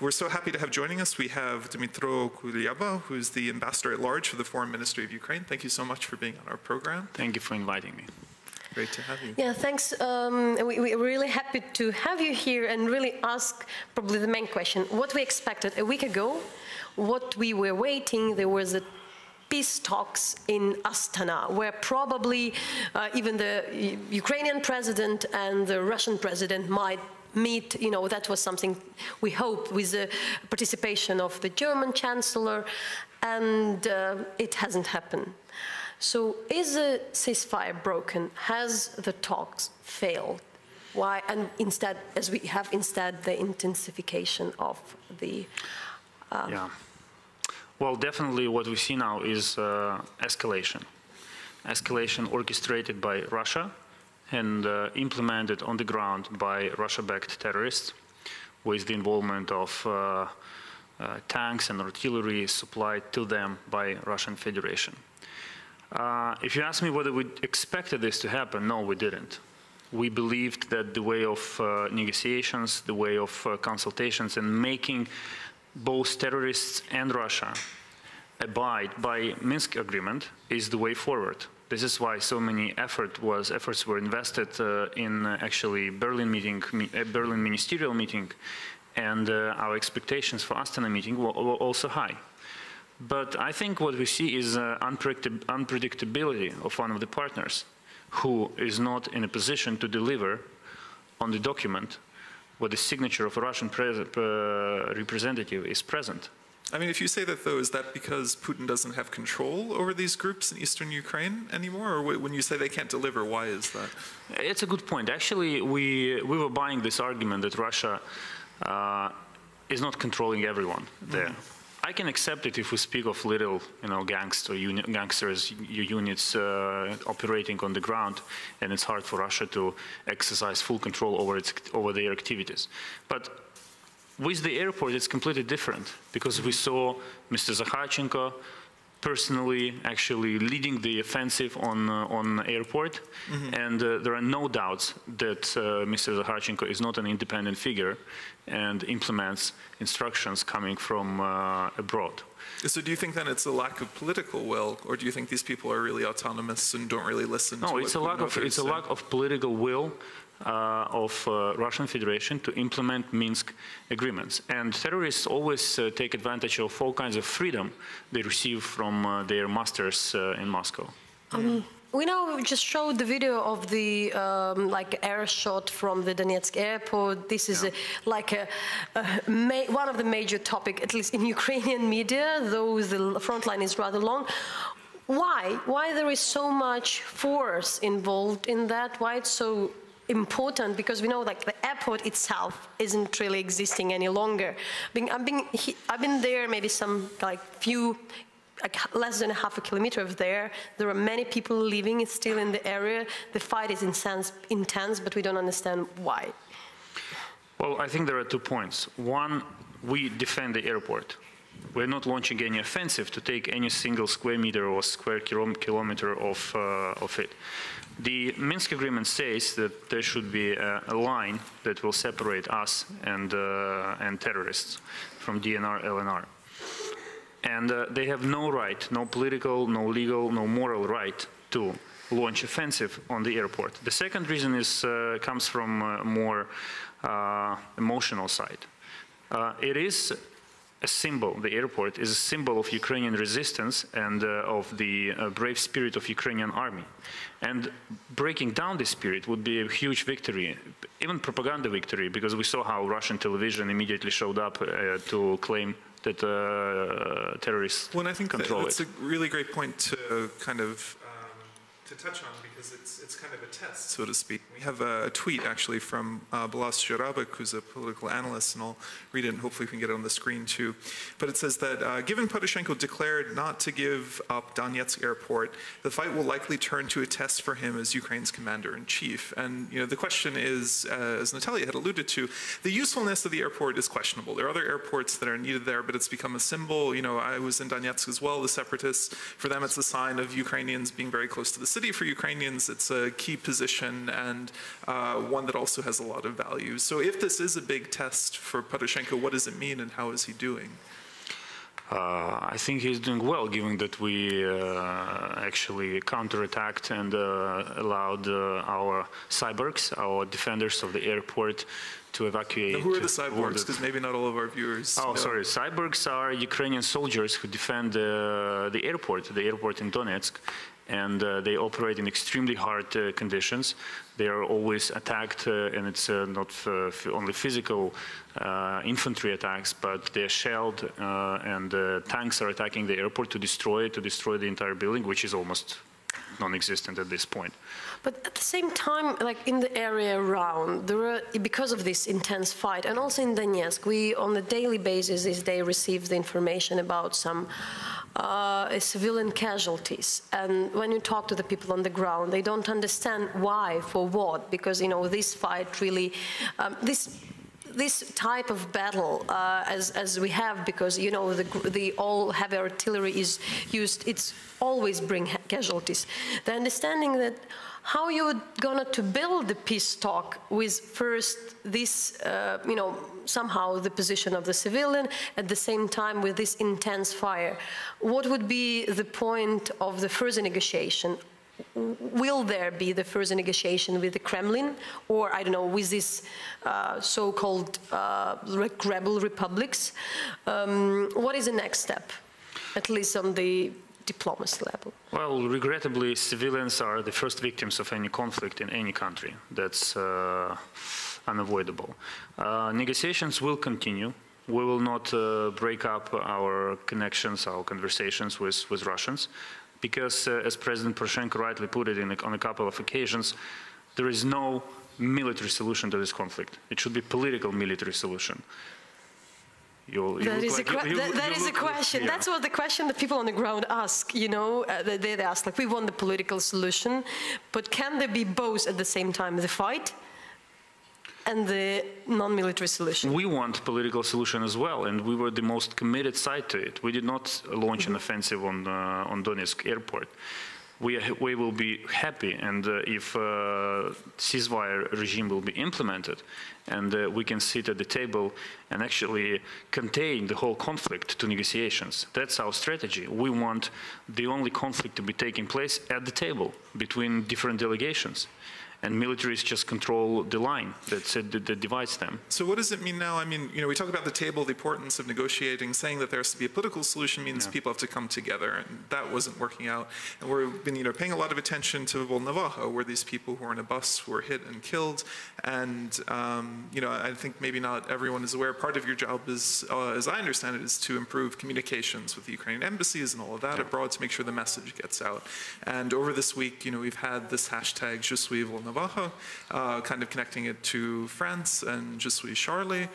We're so happy to have joining us. We have Dmytro Kuleba, who's the Ambassador at Large for the Foreign Ministry of Ukraine. Thank you so much for being on our program. Thank you for inviting me. Great to have you. Yeah, thanks. We're really happy to have you here and really ask probably the main question. What we expected a week ago, what we were waiting, there was a peace talks in Astana, where probably even the Ukrainian president and the Russian president might meet. You know, that was something we hope with the participation of the German Chancellor, and it hasn't happened. So is the ceasefire broken? Has the talks failed? Why? And instead, as we have instead the intensification of the... Yeah. Well, definitely what we see now is escalation. Escalation orchestrated by Russia and implemented on the ground by Russia-backed terrorists with the involvement of tanks and artillery supplied to them by Russian Federation. If you ask me whether we expected this to happen, no, we didn't. We believed that the way of negotiations, the way of consultations and making both terrorists and Russia abide by Minsk agreement is the way forward. This is why so many efforts were invested in actually Berlin ministerial meeting, and our expectations for Astana meeting were also high. But I think what we see is unpredictability of one of the partners who is not in a position to deliver on the document where the signature of a Russian representative is present. I mean, if you say that, though, is that because Putin doesn't have control over these groups in eastern Ukraine anymore? Or when you say they can't deliver, why is that? It's a good point. Actually, we were buying this argument that Russia is not controlling everyone there. I can accept it if we speak of little, gangsters units operating on the ground, and it's hard for Russia to exercise full control over their activities. But with the airport, it's completely different, because we saw Mr. Zakharchenko personally actually leading the offensive on airport, and there are no doubts that Mr. Zakharchenko is not an independent figure and implements instructions coming from abroad. So do you think then it's a lack of political will, or do you think these people are really autonomous and don't really listen to what it's a lack of political will of Russian Federation to implement Minsk agreements. And terrorists always take advantage of all kinds of freedom they receive from their masters in Moscow. We now just showed the video of the air shot from the Donetsk Airport. This is one of the major topics, at least in Ukrainian media, though the front line is rather long. Why? Why there is so much force involved in that? Why it's so important? Because we know the airport itself isn't really existing any longer. I've been there maybe less than half a kilometer of there. There are many people living still in the area. The fight is intense, but we don't understand why. Well, I think there are 2 points. One, we defend the airport. We're not launching any offensive to take any single square meter or square kilometer of it. The Minsk agreement says that there should be a line that will separate us and terrorists from DNR, LNR. And they have no right, no political, no legal, no moral right to launch offensive on the airport. The second reason comes from a more emotional side. It is a symbol, the airport is a symbol of Ukrainian resistance and of the brave spirit of Ukrainian army. And breaking down this spirit would be a huge victory, even propaganda victory, because we saw how Russian television immediately showed up to claim that terrorists control it. Well, I think that's a really great point to kind of to touch on, because it's kind of a test, so to speak. We have a tweet actually from Balas Jarabek, who's a political analyst, and I'll read it and hopefully we can get it on the screen too. But it says that given Poroshenko declared not to give up Donetsk Airport, the fight will likely turn to a test for him as Ukraine's commander-in-chief. And the question is, as Nataliya had alluded to, the usefulness of the airport is questionable. There are other airports that are needed there, but it's become a symbol. I was in Donetsk as well, the separatists, for them it's a sign of Ukrainians being very close to the city for Ukrainians, it's a key position and one that also has a lot of value. So if this is a big test for Poroshenko, what does it mean and how is he doing? I think he's doing well, given that we actually counterattacked and allowed our cyborgs, our defenders of the airport, to evacuate. Now, who are the cyborgs? Because maybe not all of our viewers know. Sorry. Cyborgs are Ukrainian soldiers who defend the airport in Donetsk, and they operate in extremely hard conditions. They are always attacked, and it's not only physical infantry attacks, but they're shelled, and tanks are attacking the airport to destroy the entire building, which is almost non-existent at this point. But at the same time, like in the area around, because of this intense fight, and also in Donetsk, we on a daily basis these days receive the information about some civilian casualties. And when you talk to the people on the ground, they don't understand why, for what, because, you know, this fight really, this type of battle, as we have, because, you know, the all heavy artillery is used, it's always bring casualties. The understanding that how you're gonna to build the peace talk with first this, you know, somehow the position of the civilian, at the same time with this intense fire. What would be the point of the first negotiation? Will there be the first negotiation with the Kremlin, or, I don't know, with these so-called rebel republics? What is the next step, at least on the diplomacy level? Well, regrettably, civilians are the first victims of any conflict in any country. That's unavoidable. Negotiations will continue. We will not break up our connections, our conversations with Russians, because, as President Poroshenko rightly put it on a couple of occasions, there is no military solution to this conflict. It should be political military solution. That is a question. Yeah. That's what the question that people on the ground ask, you know. They ask, like, we want the political solution, but can there be both at the same time, the fight and the non-military solution? We want political solution as well, and we were the most committed side to it. We did not launch an offensive on Donetsk Airport. We will be happy, and if ceasefire regime will be implemented, and we can sit at the table and actually contain the whole conflict to negotiations. That's our strategy. We want the only conflict to be taking place at the table between different delegations. And militaries just control the line that divides them. So what does it mean now? I mean, you know, we talk about the table, the importance of negotiating, saying that there has to be a political solution means people have to come together, and that wasn't working out. And we've been, you know, paying a lot of attention to Volnovakha, where these people who were in a bus were hit and killed. And, you know, I think maybe not everyone is aware. Part of your job is, as I understand it, is to improve communications with the Ukrainian embassies and all of that abroad to make sure the message gets out. And over this week, you know, we've had this hashtag, Je suis Volnovakha, kind of connecting it to France and Je suis Charlie.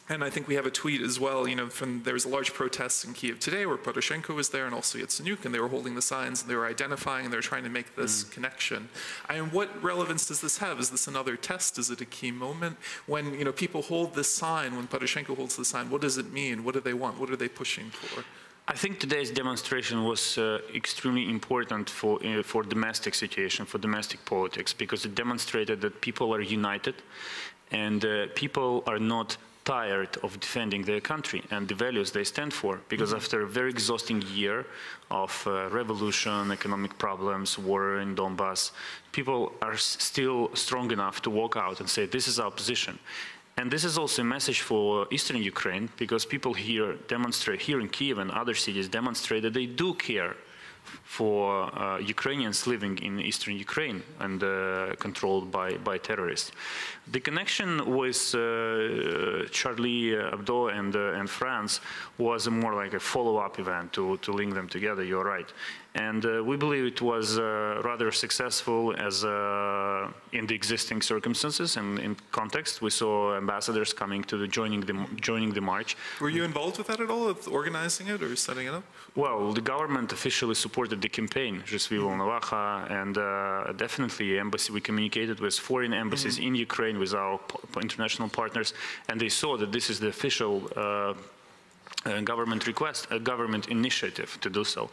And I think we have a tweet as well, you know, there was a large protest in Kyiv today where Poroshenko was there and also Yatsenyuk, and they were holding the signs and they were identifying and they were trying to make this connection. And what relevance does this have? Is this another test? Is it a key moment? When, you know, people hold this sign, when Poroshenko holds the sign, what does it mean? What do they want? What are they pushing for? I think today's demonstration was extremely important for domestic situation, for domestic politics, because it demonstrated that people are united and people are not tired of defending their country and the values they stand for. Because after a very exhausting year of revolution, economic problems, war in Donbass, people are still strong enough to walk out and say, this is our position. And this is also a message for Eastern Ukraine, because people here demonstrate, here in Kyiv and other cities, demonstrate that they do care for Ukrainians living in Eastern Ukraine and controlled by terrorists. The connection with Charlie Hebdo and France was more like a follow-up event to link them together, you're right. And we believe it was rather successful as in the existing circumstances and in context. We saw ambassadors coming to joining the march. Were you involved with that at all, with organizing it or setting it up? Well, the government officially supported the campaign, Je suis Volnovakha, and definitely embassy. We communicated with foreign embassies in Ukraine, with our international partners, and they saw that this is the official government request, a government initiative to do so.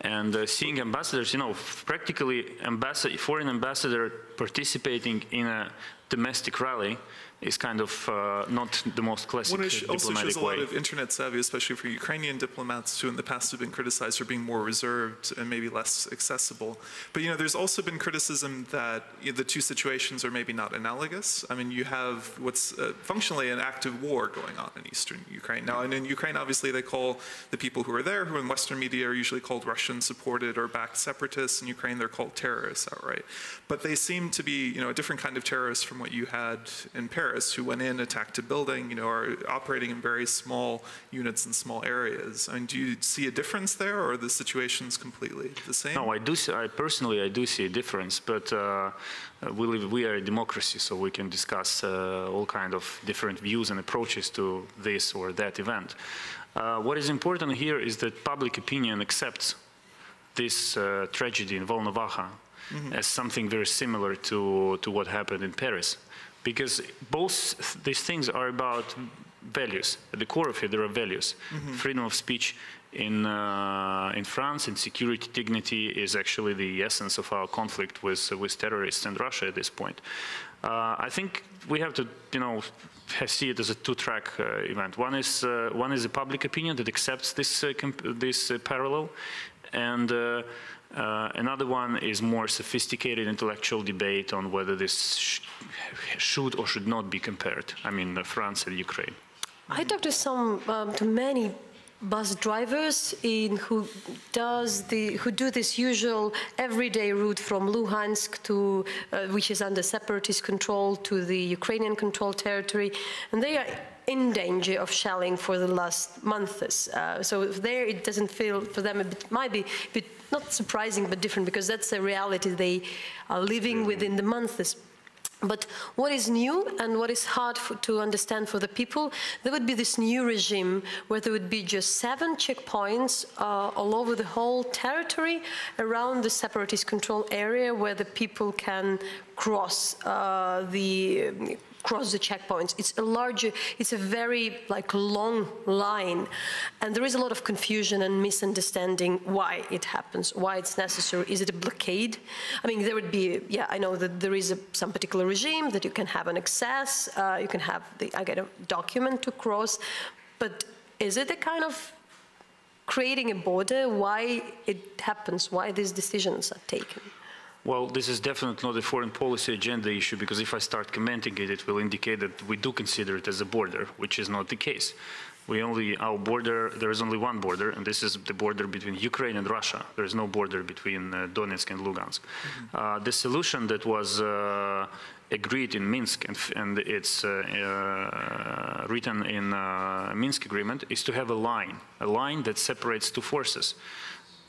And seeing ambassadors, you know, practically foreign ambassador participating in a domestic rally is kind of not the most classic diplomatic way. Also shows a lot of internet savvy, especially for Ukrainian diplomats who in the past have been criticized for being more reserved and maybe less accessible. But, you know, there's also been criticism that the two situations are maybe not analogous. I mean, you have what's functionally an active war going on in eastern Ukraine. Now, and in Ukraine, obviously, they call the people who are there, who in Western media are usually called Russian-supported or backed separatists. In Ukraine, they're called terrorists outright. But they seem to be, you know, a different kind of terrorist from what you had in Paris, who went in, attacked a building, you know, are operating in very small units in small areas. I mean, do you see a difference there, or are the situations completely the same? No, I personally do see a difference, but we are a democracy, so we can discuss all kind of different views and approaches to this or that event. What is important here is that public opinion accepts this tragedy in Volnovakha as something very similar to what happened in Paris. Because both these things are about values. At the core of it, there are values. Freedom of speech in France, and security, dignity is actually the essence of our conflict with terrorists and Russia at this point. I think we have to, you know, see it as a two-track event. One is a public opinion that accepts this parallel, and another one is more sophisticated intellectual debate on whether this should or should not be compared. I mean, France and Ukraine. I talked to many bus drivers who do this usual everyday route from Luhansk to which is under separatist control to the Ukrainian controlled territory, and they are in danger of shelling for the last months. So there it doesn't feel for them, it might be a bit not surprising but different, because that's the reality they are living within the months. But what is new and what is hard to understand for the people, there would be this new regime where there would be just 7 checkpoints all over the whole territory around the separatist control area where the people can cross the checkpoints. It's a very long line, and there is a lot of confusion and misunderstanding why it happens, why it's necessary. Is it a blockade? I mean, there would be, I know that there is some particular regime that you can have an access, you can have a document to cross, but is it a kind of creating a border? Why it happens? Why these decisions are taken? Well, this is definitely not a foreign policy agenda issue, because if I start commenting it, it will indicate that we do consider it as a border, which is not the case. Our border, there is only one border, and this is the border between Ukraine and Russia. There is no border between Donetsk and Lugansk. The solution that was agreed in Minsk, and it's written in Minsk agreement, is to have a line that separates two forces.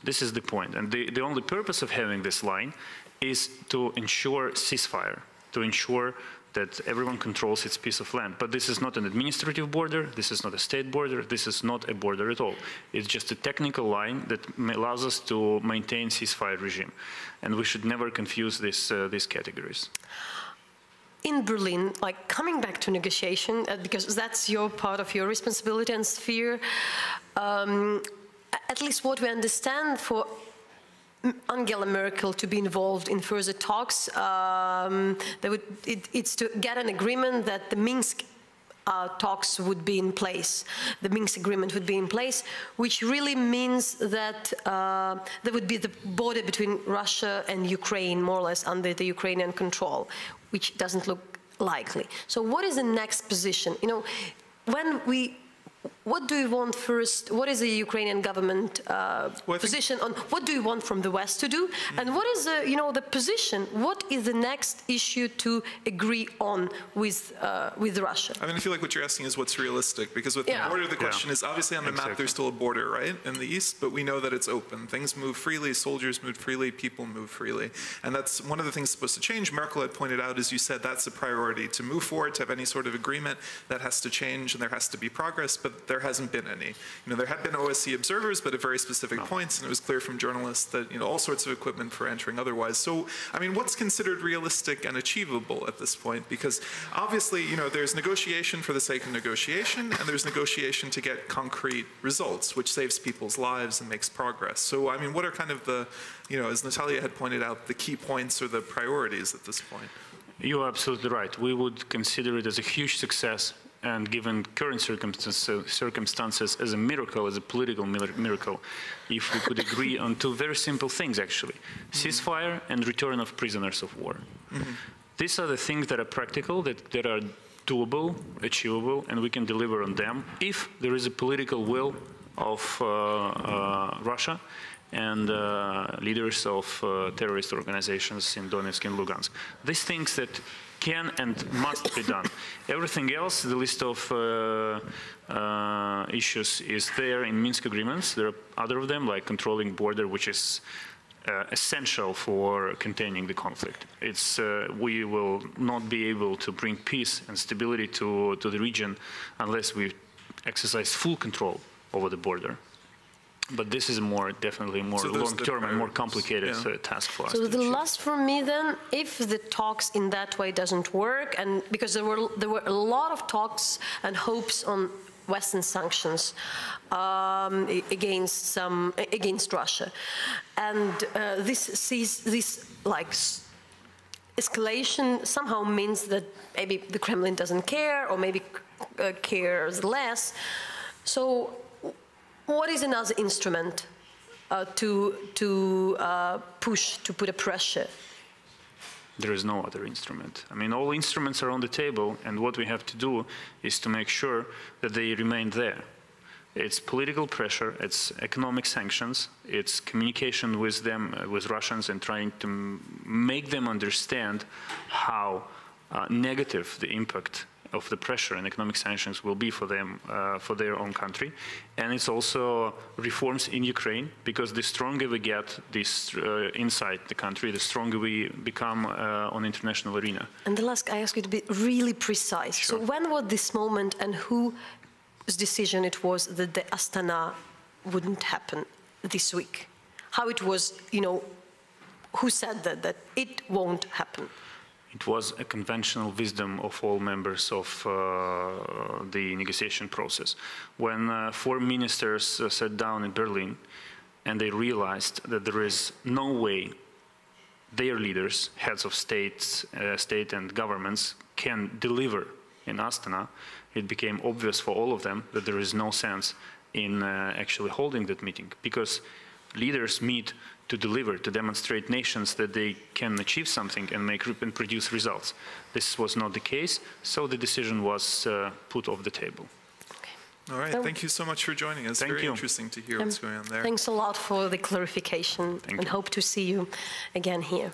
This is the point, and the only purpose of having this line is to ensure ceasefire, to ensure that everyone controls its piece of land. But this is not an administrative border, this is not a state border, this is not a border at all. It's just a technical line that allows us to maintain ceasefire regime. And we should never confuse these categories. In Berlin, coming back to negotiation, because that's your part of your responsibility and sphere, at least what we understand, for Angela Merkel to be involved in further talks, it's to get an agreement that the Minsk talks would be in place, the Minsk agreement would be in place, which really means that there would be the border between Russia and Ukraine, more or less, under the Ukrainian control, which doesn't look likely. So what is the next position? You know, what do you want first? What is the Ukrainian government position on what do you want from the West to do? And what is the position? What is the next issue to agree on with Russia? I mean, I feel like what you're asking is what's realistic, because with the border, the question is obviously on the map there's still a border, right, in the east, but we know that it's open. Things move freely, soldiers move freely, people move freely, and that's one of the things supposed to change. Merkel had pointed out, as you said, that's a priority to move forward, to have any sort of agreement that has to change, and there has to be progress. But but there hasn't been any. There had been OSCE observers, but at very specific points, and it was clear from journalists that, all sorts of equipment for entering otherwise. So, I mean, what's considered realistic and achievable at this point? Because obviously, there's negotiation for the sake of negotiation, and there's negotiation to get concrete results, which saves people's lives and makes progress. So, I mean, what are kind of the, as Nataliya had pointed out, the key points or the priorities at this point? You are absolutely right. We would consider it as a huge success, and given current circumstances as a miracle, as a political miracle, if we could agree on two very simple things, actually. Ceasefire and return of prisoners of war. These are the things that are practical, that are doable, achievable, and we can deliver on them if there is a political will of Russia and leaders of terrorist organizations in Donetsk and Lugansk. These things that can and must be done. Everything else, the list of issues is there in Minsk agreements. There are other of them, like controlling border, which is essential for containing the conflict. We will not be able to bring peace and stability to the region unless we exercise full control over the border. But this is definitely more long-term and more complicated task for us. So the last for me then, if the talks in that way doesn't work, and because there were a lot of talks and hopes on Western sanctions against Russia, and this escalation somehow means that maybe the Kremlin doesn't care, or maybe cares less. So, what is another instrument to push, to put a pressure? There is no other instrument. I mean, all instruments are on the table, and what we have to do is to make sure that they remain there. It's political pressure, it's economic sanctions, it's communication with them, with Russians, and trying to make them understand how negative the impact of the pressure and economic sanctions will be for them, for their own country. And it's also reforms in Ukraine, because the stronger we get this inside the country, the stronger we become on the international arena. And the last, I ask you to be really precise. Sure. So when was this moment, and whose decision it was that the Astana wouldn't happen this week? How it was, who said that it won't happen? It was a conventional wisdom of all members of the negotiation process. When 4 ministers sat down in Berlin and they realized that there is no way their leaders, heads of state and governments, can deliver in Astana, it became obvious for all of them that there is no sense in actually holding that meeting, because leaders meet to deliver, to demonstrate nations that they can achieve something and produce results. This was not the case, so the decision was put off the table. Okay. All right, thank you so much for joining us. Thank Very you. interesting to hear what's going on there. Thanks a lot for the clarification, and hope to see you again here.